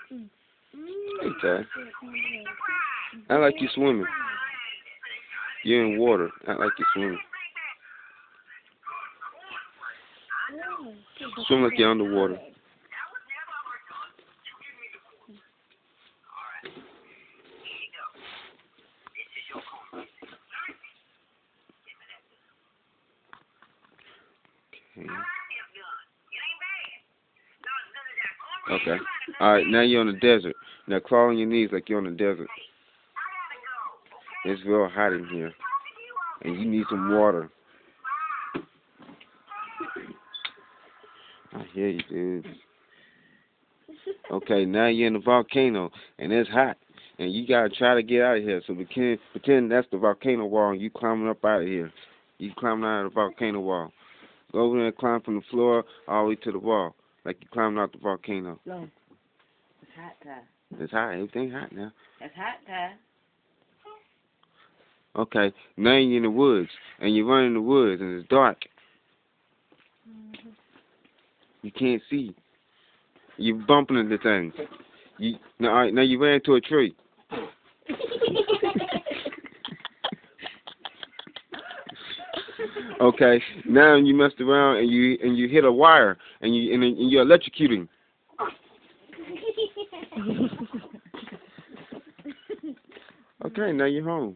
Hey, Ty. I like you swimming. You're in water. I like you swimming. Swim like you're underwater. Okay. Alright, now you're on the desert. Now crawl on your knees like you're on the desert. It's real hot in here. And you need some water. I hear you, dude. Okay, now you're in the volcano and it's hot. And you gotta try to get out of here. So pretend that's the volcano wall and you climbing up out of here. You climbing out of the volcano wall. Go over there and climb from the floor all the way to the wall. Like you're climbing out the volcano. No. It's hot, Ty. It's hot. Everything's hot now. It's hot, Ty. Okay, now you're in the woods. And you're running in the woods and it's dark. You can't see. You're bumping into things. Now you ran into a tree. Okay, now you messed around and you hit a wire and you're electrocuting. Okay, now you're home.